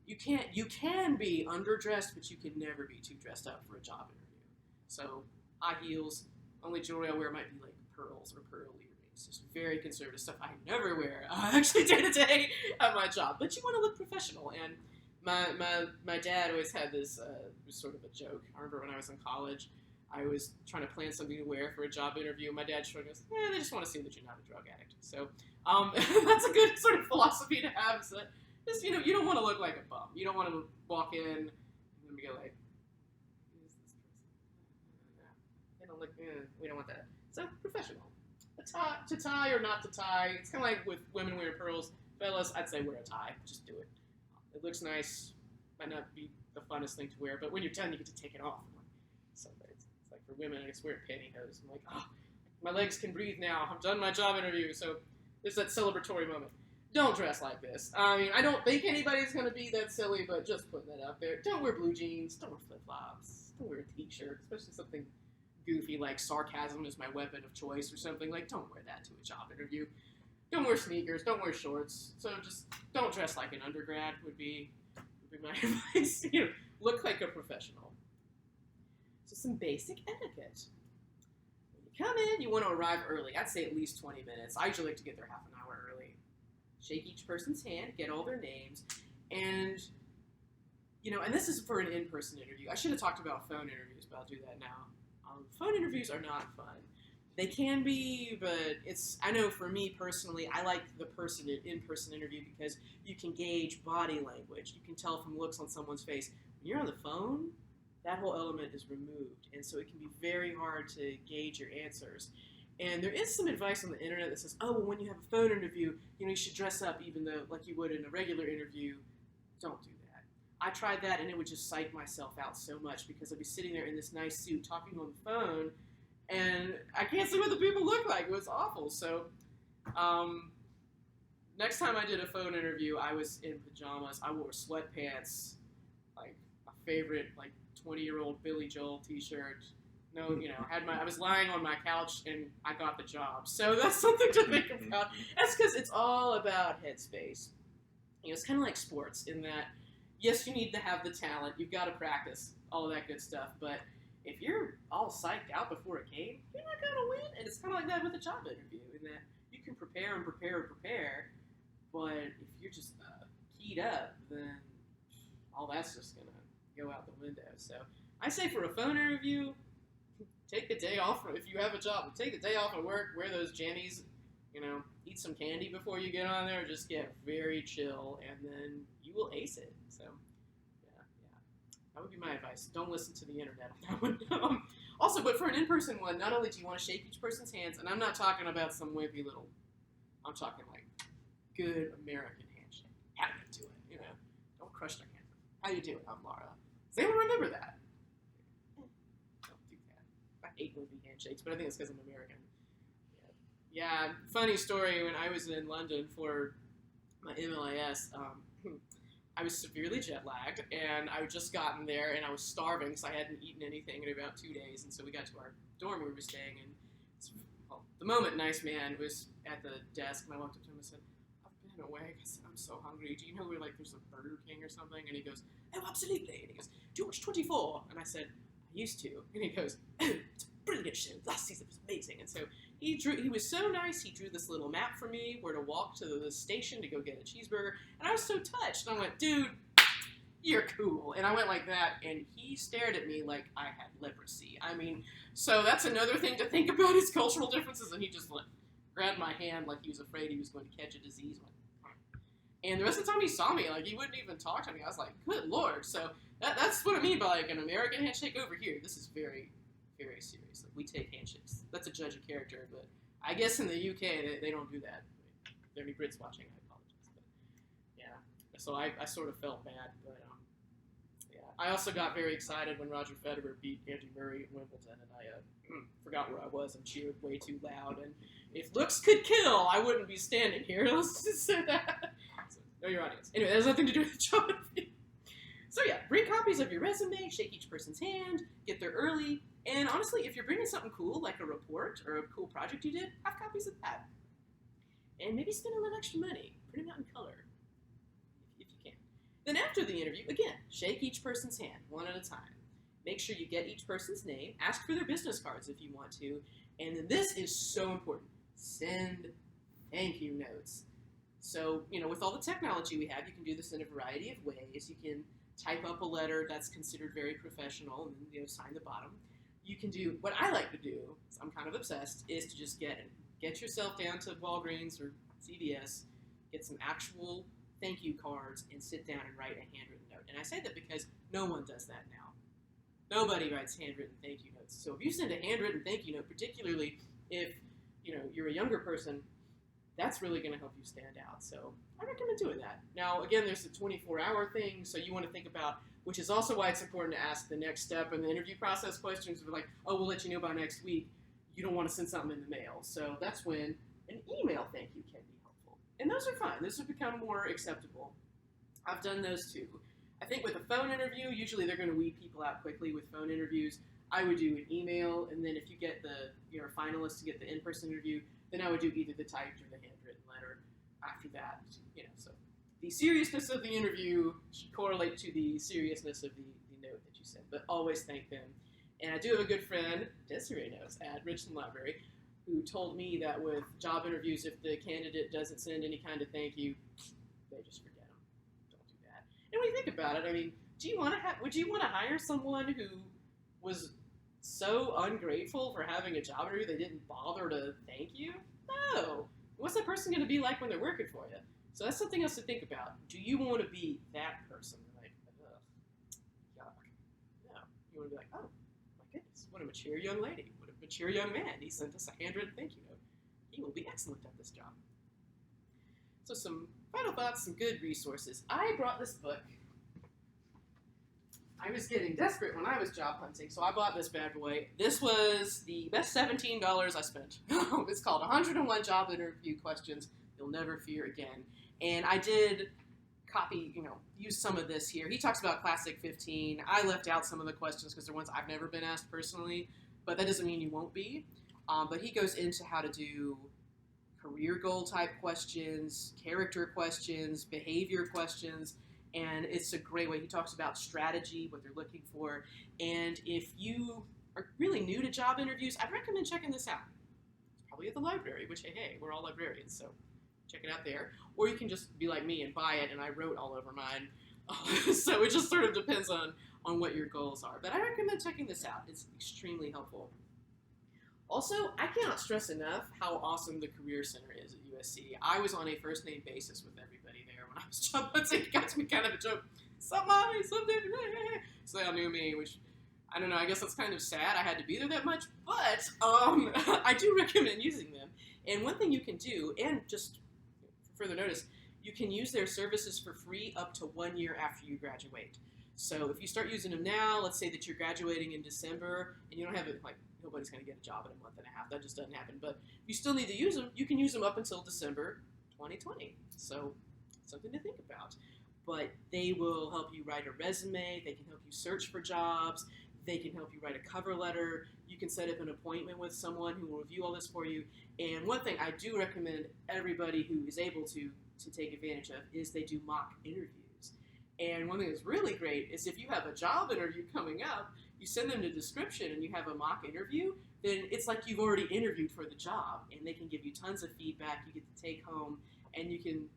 You can be underdressed, but you can never be too dressed up for a job interview. So high heels, only jewelry I wear might be like pearls or pearl earrings. Just very conservative stuff I never wear actually day to day at my job. But you want to look professional. And my dad always had this sort of a joke. I remember when I was in college, I was trying to plan something to wear for a job interview. My dad showed us, they just want to see that you're not a drug addict. So that's a good sort of philosophy to have. So just, you don't want to look like a bum. You don't want to walk in and be like, who is this person? They don't look, we don't want that. So professional. To tie or not to tie. It's kind of like with women wearing pearls. Fellas, I'd say wear a tie. Just do it. It looks nice. Might not be the funnest thing to wear, but when you're done, you get to take it off. So it's like for women, I just wear pantyhose. I'm like, my legs can breathe now. I've done my job interview. So there's that celebratory moment. Don't dress like this. I mean, I don't think anybody's going to be that silly, but just putting that out there. Don't wear blue jeans. Don't wear flip-flops. Don't wear a t-shirt, especially something goofy like sarcasm is my weapon of choice or something. Like, don't wear that to a job interview. Don't wear sneakers. Don't wear shorts. So just don't dress like an undergrad would be my advice. Look like a professional. So some basic etiquette. When you come in, you want to arrive early. I'd say at least 20 minutes. I usually like to get there half an hour early. Shake each person's hand, get all their names, and and this is for an in-person interview. I should have talked about phone interviews, but I'll do that now. Phone interviews are not fun. They can be, but I know for me personally, I like the in-person interview because you can gauge body language. You can tell from looks on someone's face. When you're on the phone, that whole element is removed, and so it can be very hard to gauge your answers. And there is some advice on the internet that says, when you have a phone interview, you should dress up even though like you would in a regular interview. Don't do that. I tried that, and it would just psych myself out so much because I'd be sitting there in this nice suit talking on the phone, and I can't see what the people look like. It was awful. So next time I did a phone interview, I was in pajamas. I wore sweatpants, like my favorite 20-year-old Billy Joel t-shirt. No, I was lying on my couch and I got the job. So that's something to think about. That's because it's all about headspace. It's kind of like sports in that, yes, you need to have the talent. You've got to practice, all of that good stuff. But if you're all psyched out before a game, you're not going to win. And it's kind of like that with a job interview in that you can prepare and prepare and prepare. But if you're just keyed up, then all that's just going to go out the window. So I say for a phone interview, take the day off. If you have a job, take the day off at work, wear those jammies, eat some candy before you get on there, just get very chill, and then you will ace it. So, yeah. That would be my advice. Don't listen to the internet on that one. Also, but for an in-person one, not only do you want to shake each person's hands, and I'm not talking about some wimpy little, I'm talking like good American handshake. How do you do it? Don't crush their hand. How you doing? I'm Laura. Does anyone remember that? I hate movie handshakes, but I think it's because I'm American. Yeah, funny story, when I was in London for my MLIS, I was severely jet-lagged, and I had just gotten there, and I was starving because I hadn't eaten anything in about 2 days, and so we got to our dorm where we were staying, and the moment nice man was at the desk, and I walked up to him and said, I've been awake, I said, I'm so hungry, do you know where there's a Burger King or something? And he goes, oh, absolutely, and he goes, do you watch 24? And I said, used to, and he goes, oh, it's a brilliant show, last season was amazing. And so he was so nice, he drew this little map for me where to walk to the station to go get a cheeseburger, and I was so touched, and I went, dude, you're cool. And I went like that, and he stared at me like I had leprosy. I mean, so that's another thing to think about is cultural differences, and he just grabbed my hand like he was afraid he was going to catch a disease. And the rest of the time he saw me, he wouldn't even talk to me. I was like, good Lord. So that's what I mean by an American handshake over here. This is very, very serious. We take handshakes. That's a judge of character, but I guess in the UK they don't do that. If there are any Brits watching, I apologize. But yeah, so I sort of felt bad, but yeah. I also got very excited when Roger Federer beat Andy Murray at Wimbledon, and I forgot where I was and cheered way too loud. And if looks could kill, I wouldn't be standing here. Let's just say that. So, know your audience. Anyway, that has nothing to do with the job interview. So yeah, bring copies of your resume, shake each person's hand, get there early, and honestly, if you're bringing something cool, like a report or a cool project you did, have copies of that. And maybe spend a little extra money. Print them out in color, if you can. Then after the interview, again, shake each person's hand one at a time. Make sure you get each person's name. Ask for their business cards if you want to. And then this is so important. Send thank you notes. So, with all the technology we have, you can do this in a variety of ways. You can type up a letter that's considered very professional and then, sign the bottom. You can do, what I like to do, I'm kind of obsessed, is to just get yourself down to Walgreens or CVS, get some actual thank you cards, and sit down and write a handwritten note. And I say that because no one does that now. Nobody writes handwritten thank you notes. So if you send a handwritten thank you note, particularly if you're a younger person, that's really going to help you stand out. So I recommend doing that. Now, again, there's the 24-hour thing, so you want to think about, which is also why it's important to ask the next step in the interview process questions. Like, oh, we'll let you know by next week. You don't want to send something in the mail. So that's when an email thank you can be helpful. And those are fine. Those have become more acceptable. I've done those too. I think with a phone interview, usually they're going to weed people out quickly with phone interviews. I would do an email, and then if you get you're a finalist to get the in-person interview, then I would do either the typed or the handwritten letter after that. So the seriousness of the interview should correlate to the seriousness of the note that you send, but always thank them. And I do have a good friend, Desiree knows, at Richland Library, who told me that with job interviews, if the candidate doesn't send any kind of thank you, they just forget them. Don't do that. And when you think about it, I mean, would you want to hire someone who was so ungrateful for having a job interview they didn't bother to thank you? No. What's that person going to be like when they're working for you? So that's something else to think about. Do you want to be that person? Like, yuck. No. You want to be like, oh, my goodness, what a mature young lady. What a mature young man. He sent us a handwritten thank you note. He will be excellent at this job. So some final thoughts, some good resources. I brought this book. I was getting desperate when I was job hunting, so I bought this bad boy. This was the best $17 I spent. It's called 101 Job Interview Questions You'll Never Fear Again. And I did use some of this here. He talks about Classic 15. I left out some of the questions because they're ones I've never been asked personally, but that doesn't mean you won't be. But he goes into how to do career goal type questions, character questions, behavior questions, and it's a great way. He talks about strategy, what they're looking for, and if you are really new to job interviews, I'd recommend checking this out. It's probably at the library, which, hey, we're all librarians, so check it out there. Or you can just be like me and buy it, and I wrote all over mine. So it just sort of depends on what your goals are. But I recommend checking this out. It's extremely helpful. Also, I cannot stress enough how awesome the Career Center is at USC. I was on a first-name basis with everybody there when I was job hunting. It got to be kind of a joke. Somebody, someday, so they all knew me, which, I don't know, I guess that's kind of sad I had to be there that much, but I do recommend using them. And one thing you can do, and just for further notice, you can use their services for free up to 1 year after you graduate. So if you start using them now, let's say that you're graduating in December, and you don't have it, like, nobody's going to get a job in a month and a half. That just doesn't happen. But if you still need to use them, you can use them up until December 2020. So something to think about. But they will help you write a resume. They can help you search for jobs. They can help you write a cover letter. You can set up an appointment with someone who will review all this for you. And one thing I do recommend everybody who is able to take advantage of is they do mock interviews. And one thing that's really great is if you have a job interview coming up, you send them the description and you have a mock interview, then it's like you've already interviewed for the job, and they can give you tons of feedback you get to take home, and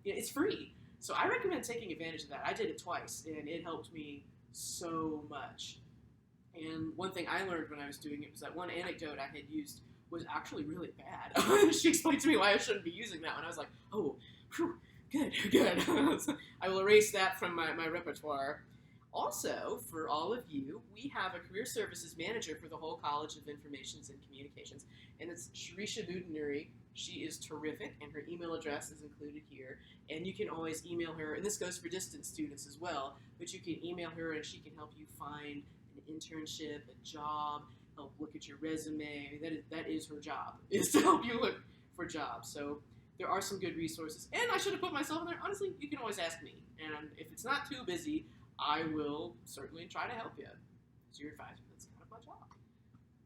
it's free. So I recommend taking advantage of that. I did it twice, and it helped me so much. And one thing I learned when I was doing it was that one anecdote I had used was actually really bad. She explained to me why I shouldn't be using that one. I was like, oh, whew, good. I will erase that from my repertoire. Also, for all of you, we have a career services manager for the whole College of Informations and Communications, and it's Shrisha Budinuri. She is terrific, and her email address is included here, and you can always email her, and this goes for distance students as well, but you can email her and she can help you find an internship, a job, help look at your resume. I mean, that is her job, is to help you look for jobs. So there are some good resources, and I should have put myself in there. Honestly, you can always ask me, and if it's not too busy, I will certainly try to help you. As your advisor, that's kind of my job.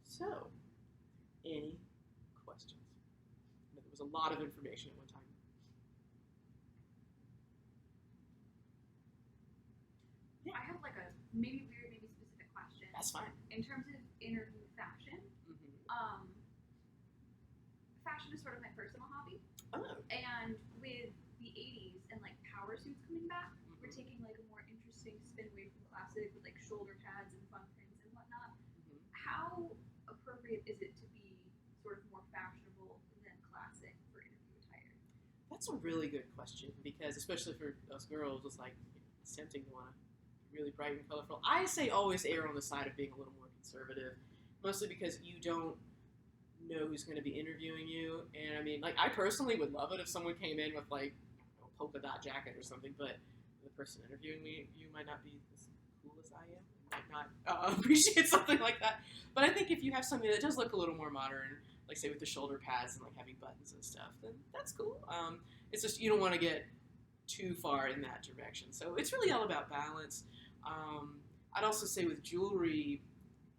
So, any questions? There was a lot of information at one time. I have like a maybe weird, maybe specific question. That's fine. In terms of interview fashion, fashion is sort of my personal hobby. Oh. And with the 80s and like power suits coming back, we're taking like a more interesting spin away from classic with like shoulder pads and fun prints and whatnot. How appropriate is it to be sort of more fashionable than classic for interview attire? That's a really good question because especially for us girls, it's like it's tempting to want to be really bright and colorful. I say always err on the side of being a little more conservative, mostly because you don't know who's going to be interviewing you. And I mean, like, I personally would love it if someone came in with like a polka dot jacket or something, but the person interviewing me, you might not be as cool as I am. You might not appreciate something like that. But I think if you have something that does look a little more modern, like say with the shoulder pads and like having buttons and stuff, then that's cool. It's just you don't want to get too far in that direction. So it's really all about balance. I'd also say with jewelry,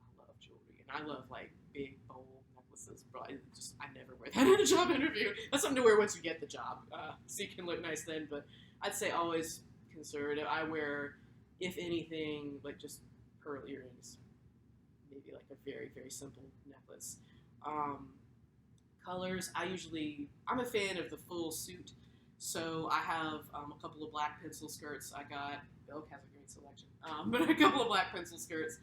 I love jewelry, and I love like big, bold necklaces. But I never wear that in a job interview. That's something to wear once you get the job, so you can look nice then. But I'd say always conservative. I wear, if anything, like just pearl earrings, maybe like a very, very simple necklace. Colors, I'm a fan of the full suit. So I have a couple of black pencil skirts. Belk has a great selection, but a couple of black pencil skirts.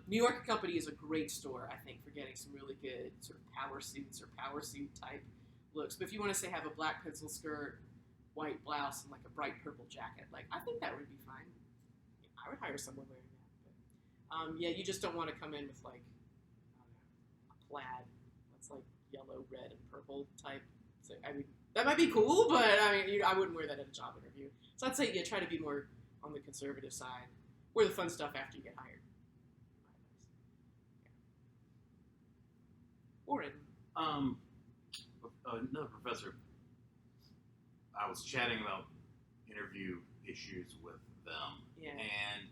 New York Company is a great store, I think, for getting some really good sort of power suits or power suit type looks. But if you want to say have a black pencil skirt, white blouse, and like a bright purple jacket, like I think that would be fine. I would hire someone wearing that. But yeah, you just don't want to come in with like a plaid that's like yellow, red, and purple type. So I mean, that might be cool, but I mean, I wouldn't wear that at a job interview. So I'd say, yeah, try to be more on the conservative side. Wear the fun stuff after you get hired. Warren. Another professor, I was chatting about interview issues with them, and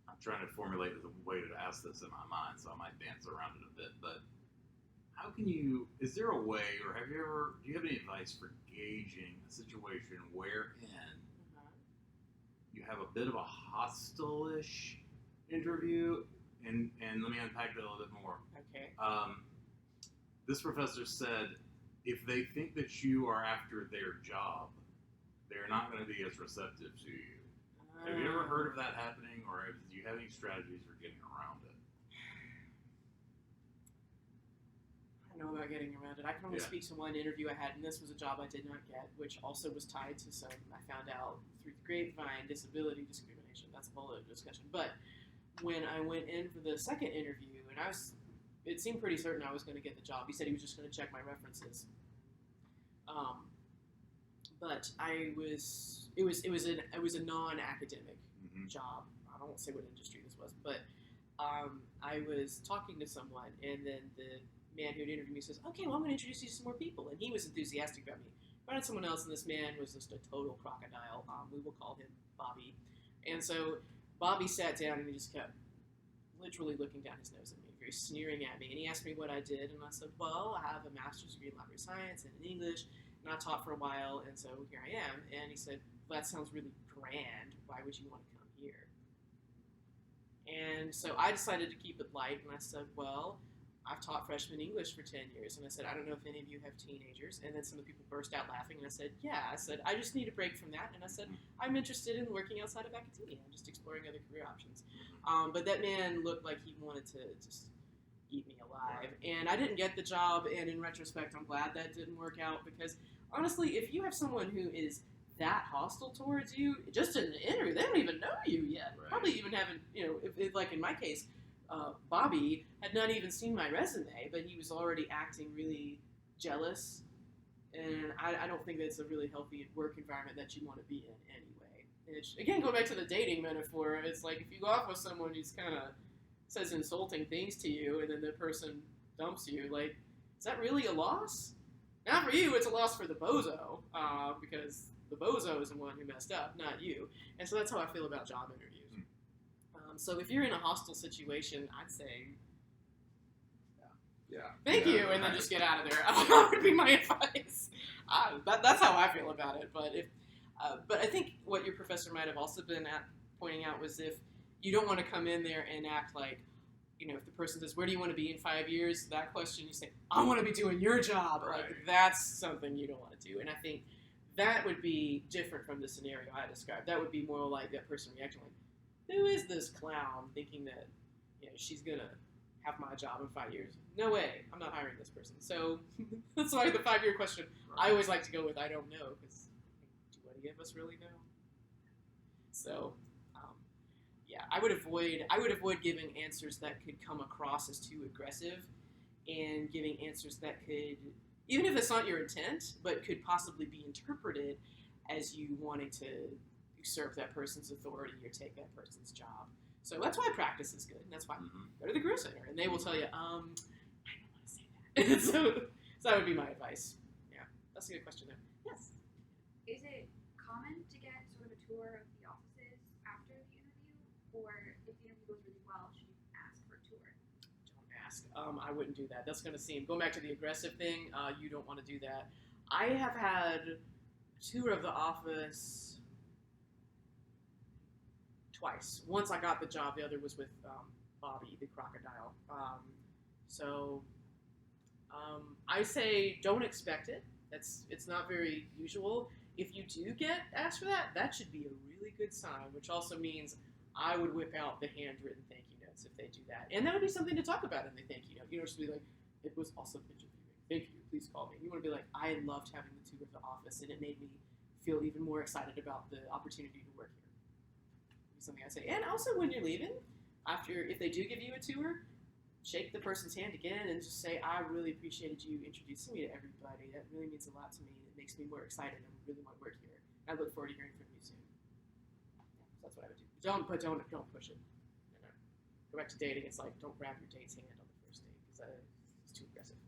I'm trying to formulate the way to ask this in my mind, so I might dance around it a bit, but is there a way, or do you have any advice for gauging a situation wherein you have a bit of a hostile-ish interview, and let me unpack that a little bit more. Okay. This professor said if they think that you are after their job, they're not going to be as receptive to you. Have you ever heard of that happening, or do you have any strategies for getting around it? I know about getting around it. I can only speak to one interview I had, and this was a job I did not get, which also was tied to some, I found out through the grapevine, disability discrimination. That's a whole other discussion. But when I went in for the second interview, and it seemed pretty certain I was going to get the job. He said he was just going to check my references. But it was a non-academic job. I don't want to say what industry this was, but I was talking to someone, and then the man who had interviewed me says, "Okay, well, I'm going to introduce you to some more people," and he was enthusiastic about me. I found someone else, and this man was just a total crocodile. We will call him Bobby. And so Bobby sat down, and he just kept literally looking down his nose at me, very sneering at me, and he asked me what I did, and I said, well, I have a master's degree in library science and in English, and I taught for a while, and so here I am. And he said, well, that sounds really grand. Why would you want to come here? And so I decided to keep it light, and I said, well, I've taught freshman English for 10 years, and I said, I don't know if any of you have teenagers, and then some of the people burst out laughing, and I said, yeah, I said, I just need a break from that, and I said, I'm interested in working outside of academia, and just exploring other career options. But that man looked like he wanted to just eat me alive, and I didn't get the job, and in retrospect, I'm glad that didn't work out, because honestly, if you have someone who is that hostile towards you, just in an interview, they don't even know you yet, probably even haven't, if like in my case, Bobby had not even seen my resume, but he was already acting really jealous, and I don't think that's a really healthy work environment that you want to be in anyway. And again, going back to the dating metaphor, it's like if you go off with someone who's kind of says insulting things to you, and then the person dumps you, like, is that really a loss? Not for you, it's a loss for the bozo, because the bozo is the one who messed up, not you. And so that's how I feel about job interviews. So if you're in a hostile situation, I'd say, thank you, and then just get out of there. That would be my advice. That's how I feel about it. But but I think what your professor might have also been pointing out was if you don't want to come in there and act like, if the person says, where do you want to be in 5 years? That question, you say, I want to be doing your job. Right. Like, that's something you don't want to do. And I think that would be different from the scenario I described. That would be more like that person reacting like, who is this clown thinking that, she's going to have my job in 5 years? No way. I'm not hiring this person. So that's why the 5-year question, I always like to go with, I don't know, because do any of us really know? So, I would avoid giving answers that could come across as too aggressive, and giving answers that could, even if it's not your intent, but could possibly be interpreted as you wanting to usurp that person's authority or take that person's job. So that's why practice is good, and that's why go to the Career Center, and they will tell you, I don't want to say that. so that would be my advice. Yeah, that's a good question there. Yes. Is it common to get sort of a tour of the offices after the interview, or if the interview goes really well, should you ask for a tour? Don't ask. I wouldn't do that. That's going to seem, going back to the aggressive thing, you don't want to do that. I have had a tour of the office twice. Once I got the job, the other was with Bobby, the crocodile. I say don't expect it. It's not very usual. If you do get asked for that, that should be a really good sign, which also means I would whip out the handwritten thank you notes if they do that. And that would be something to talk about in the thank you note. You don't just be like, it was awesome interviewing. Thank you. Please call me. You want to be like, I loved having the tour of the office, and it made me feel even more excited about the opportunity to work here. Something I say. And also when you're leaving, if they do give you a tour, shake the person's hand again and just say, I really appreciated you introducing me to everybody. That really means a lot to me. It makes me more excited. I really want to work here. I look forward to hearing from you soon. Yeah, so that's what I would do. Don't push it. Go back to dating. It's like, don't grab your date's hand on the first date because it's too aggressive.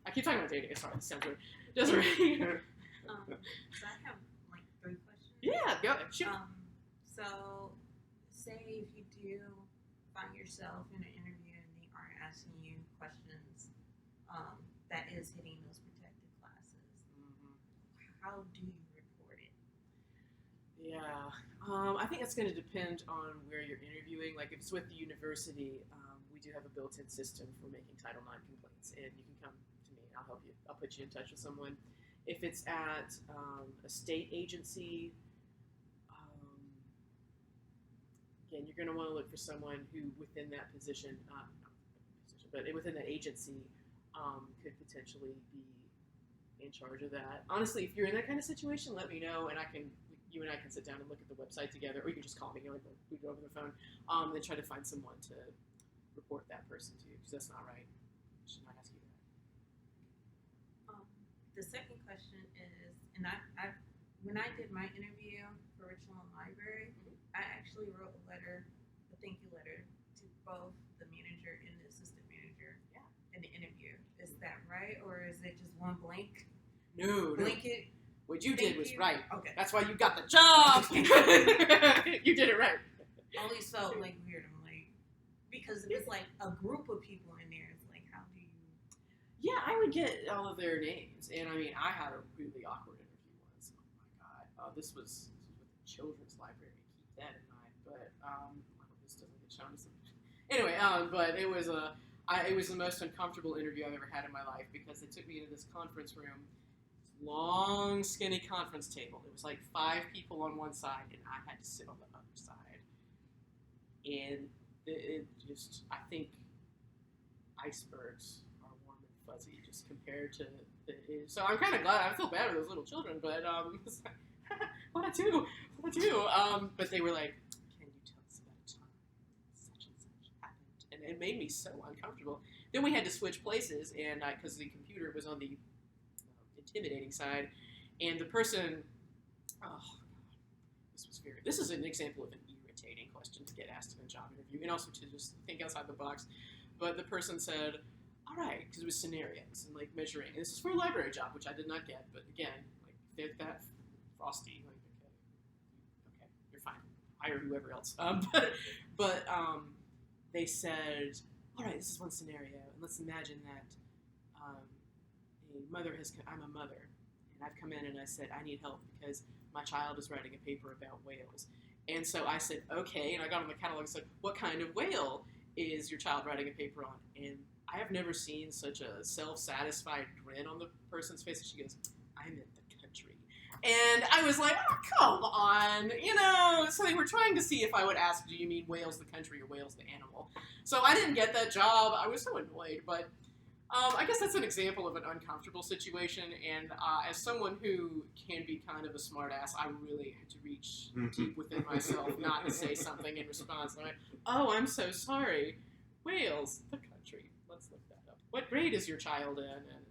I keep talking about dating. Sorry, it sounds weird. Doesn't really. So I have like 3 questions. Yeah, go ahead. Shoot. So say if you do find yourself in an interview and they are asking you questions that is hitting those protected classes, how do you report it? Yeah, I think it's going to depend on where you're interviewing. Like if it's with the university, we do have a built-in system for making Title IX complaints, and you can come to me and I'll help you. I'll put you in touch with someone. If it's at a state agency, again, you're going to want to look for someone who within that position, but within that agency, could potentially be in charge of that. Honestly, if you're in that kind of situation, let me know, and you and I can sit down and look at the website together, or you can just call me, we do it over the phone, and try to find someone to report that person to, because that's not right. I should not ask you that. The second question is, and when I did my interview for Richland Library, I actually wrote a thank you letter to both the manager and the assistant manager in the interview. Is that right, or is it just one blank? No. Blanket. What you did was right. Okay. That's why you got the job. You did it right. Always felt like weird. I'm like, because if it's like a group of people in there, it's like, how do you? Yeah, I would get all of their names, and I mean, I had a really awkward interview once. Oh my god, this was with the children's library. Keep that in mind. But I hope this doesn't get shown to some. Anyway, but it was the most uncomfortable interview I've ever had in my life because they took me into this conference room, long, skinny conference table. There was like 5 people on one side, and I had to sit on the other side. And it just, I think icebergs are warm and fuzzy just compared to so I'm kind of glad. I feel bad for those little children, but what I do? But they were like, can you tell us about a time such and such happened? And it made me so uncomfortable. Then we had to switch places, and because the computer was on the intimidating side, and the person, this is an example of an irritating question to get asked in a job interview, and also to just think outside the box. But the person said, all right, because it was scenarios and like measuring. And this is for a library job, which I did not get, but again, like they're that frosty, like okay, you're fine. Hire whoever else. But they said, all right, this is one scenario, and let's imagine that a mother I'm a mother, and I've come in and I said I need help because my child is writing a paper about whales, And so I said, okay, and I got on the catalog and said, what kind of whale is your child writing a paper on? And I have never seen such a self-satisfied grin on the person's face. And she goes, I meant the country. And I was like, oh, come on. So they were trying to see if I would ask, do you mean whales the country or whales the animal? So I didn't get that job. I was so annoyed, but I guess that's an example of an uncomfortable situation, and as someone who can be kind of a smartass, I really had to reach deep within myself not to say something in response. Like, oh, I'm so sorry. Wales, the country. Let's look that up. What grade is your child in? And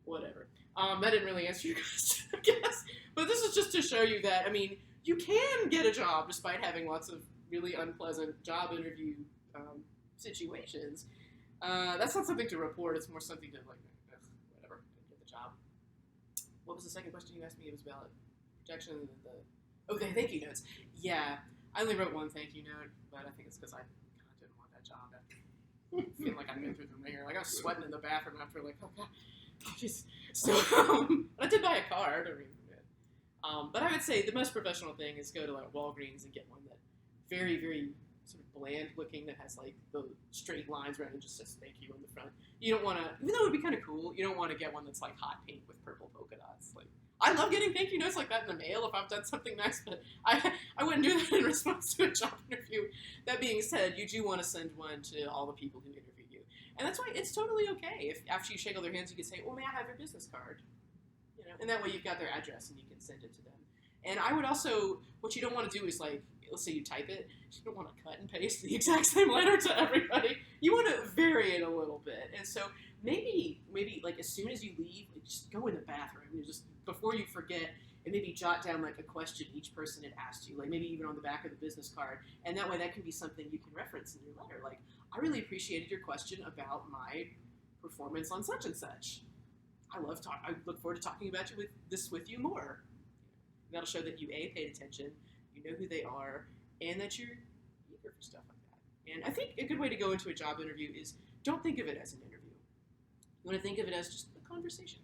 whatever. That didn't really answer your question, I guess. But this is just to show you that, you can get a job despite having lots of really unpleasant job interview situations. That's not something to report. It's more something to whatever, get the job. What was the second question you asked me? It was about projection and the thank you notes. Yeah, I only wrote one thank you note, but I think it's because I kind of didn't want that job after feeling like I'd been through the ringer. Like I was sweating in the bathroom after oh god, jeez. So I did buy a card. But I would say the most professional thing is go to Walgreens and get one that very, very sort of bland looking, that has the straight lines around it, just says thank you in the front. You don't want to, even though it would be kind of cool, you don't want to get one that's hot pink with purple polka dots. I love getting thank you notes like that in the mail if I've done something nice, but I wouldn't do that in response to a job interview. That being said, you do want to send one to all the people who interview you. And that's why it's totally okay if after you shake all their hands you can say, well, may I have your business card? And that way you've got their address and you can send it to them. And I would also, what you don't want to do is let's say you type it, you don't want to cut and paste the exact same letter to everybody. You want to vary it a little bit. And so maybe as soon as you leave, just go in the bathroom and just before you forget, and maybe jot down a question each person had asked you, maybe even on the back of the business card. And that way that can be something you can reference in your letter. I really appreciated your question about my performance on such and such. I look forward to talking about this with you more. That'll show that you paid attention, you know who they are, and that you're eager for stuff like that. And I think a good way to go into a job interview is don't think of it as an interview. You want to think of it as just a conversation.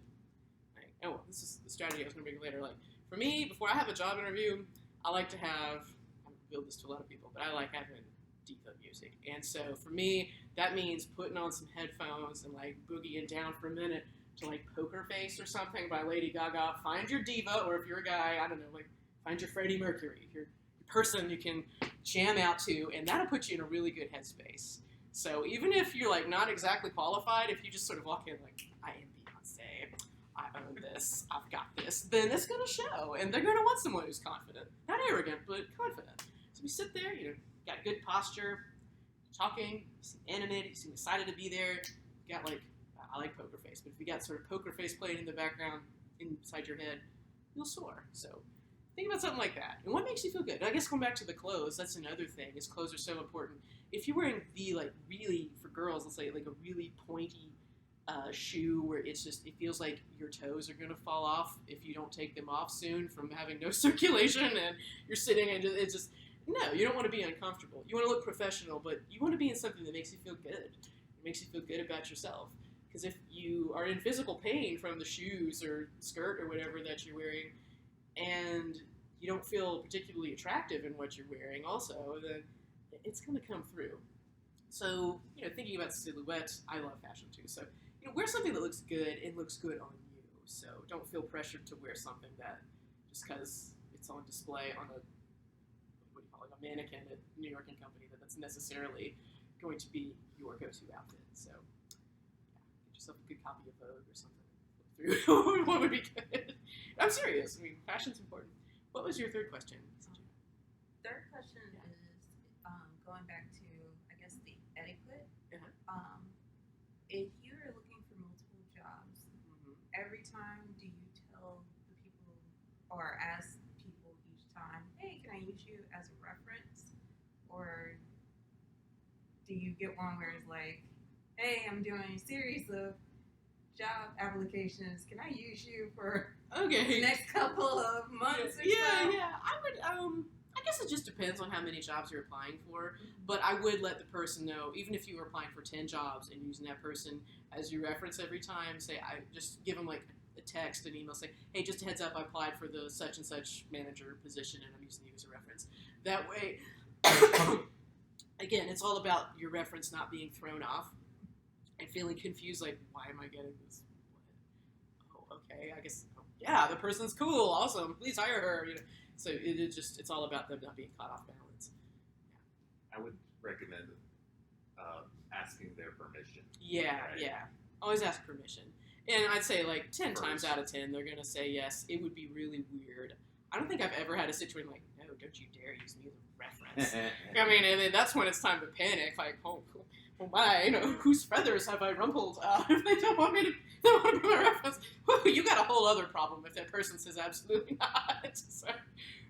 Right? Oh, this is the strategy I was going to bring later. For me, before I have a job interview, I like to have, I revealed this to a lot of people, but I like having diva music. And so for me, that means putting on some headphones and boogieing down for a minute to Poker Face or something by Lady Gaga. Find your diva, or if you're a guy, I don't know, find your Freddie Mercury, your person you can jam out to, and that'll put you in a really good headspace. So even if you're not exactly qualified, if you just sort of walk in I am Beyonce, I own this, I've got this, then it's gonna show, and they're gonna want someone who's confident, not arrogant, but confident. So we sit there, got good posture, talking, you seem animated, you seem excited to be there, you got I like Poker Face, but if you got sort of Poker Face playing in the background inside your head, you'll soar. So think about something like that. And what makes you feel good? And I guess going back to the clothes, that's another thing, is clothes are so important. If you're wearing the, really, for girls, let's say, a really pointy shoe where it feels like your toes are going to fall off if you don't take them off soon from having no circulation, and you're sitting and no, you don't want to be uncomfortable. You want to look professional, but you want to be in something that makes you feel good. It makes you feel good about yourself. Because if you are in physical pain from the shoes or skirt or whatever that you're wearing, and you don't feel particularly attractive in what you're wearing also, then it's going to come through. So, thinking about silhouettes, I love fashion too. So, wear something that looks good and looks good on you. So don't feel pressured to wear something that just because it's on display on a mannequin at New York & Company, that's necessarily going to be your go-to outfit. So yourself a good copy of Vogue or something. Look through what would be good. I'm serious. Fashion's important. What was your third question? Third question is going back to, I guess, the etiquette. Uh-huh. If you're looking for multiple jobs, every time do you tell the people or ask people each time, hey, can I use you as a reference? Or do you get one where it's hey, I'm doing a series of job applications. Can I use you for the next couple of months or so? Yeah. I would, I guess it just depends on how many jobs you're applying for, but I would let the person know, even if you were applying for 10 jobs and using that person as your reference every time, I just give them a text, an email saying, hey, just a heads up, I applied for the such and such manager position and I'm using you as a reference. That way, again, it's all about your reference not being thrown off and feeling confused, like, why am I getting this? Oh, okay, I guess, yeah, the person's cool, awesome, please hire her. You know, so it's all about them not being caught off balance. I would recommend asking their permission. Yeah, right? yeah. Always ask permission. And I'd say like 10 First. times out of 10, they're going to say yes. It would be really weird. I don't think I've ever had a situation like, no, don't you dare use me as a reference. I mean, and then that's when it's time to panic. Like, oh my, you know, whose feathers have I rumpled? If they don't want me to, they don't want to be my reference. Whew, you got a whole other problem if that person says absolutely not. So,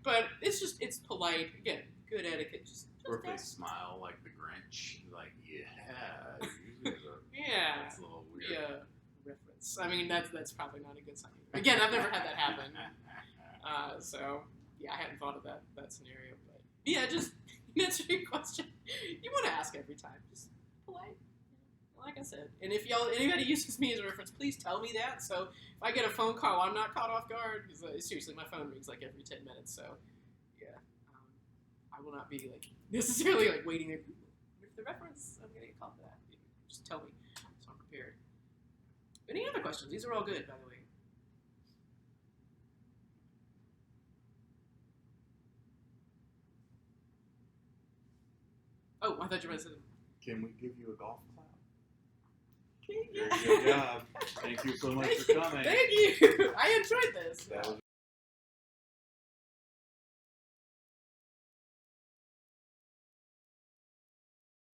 but it's polite. Again, good etiquette. Just Or if they ask. smile like the Grinch, like, yeah, Yeah. that's a little weird. Yeah. Reference. I mean, that's probably not a good sign either. Again, I've never had that happen. So, yeah, I hadn't thought of that scenario. But, yeah, just answer your question. You want to ask every time. Just polite. Like I said. And if anybody uses me as a reference, please tell me that. So, if I get a phone call, I'm not caught off guard. Because, seriously, my phone rings like every 10 minutes. So, yeah. I will not be, like, necessarily, like, waiting there. With the reference, I'm going to get called for that. Just tell me. So I'm prepared. Any other questions? These are all good, by the way. Oh, I thought you were going to say them. Can we give you a golf clap? Yeah. Good job. Thank you so much for coming. Thank you. I enjoyed this. That was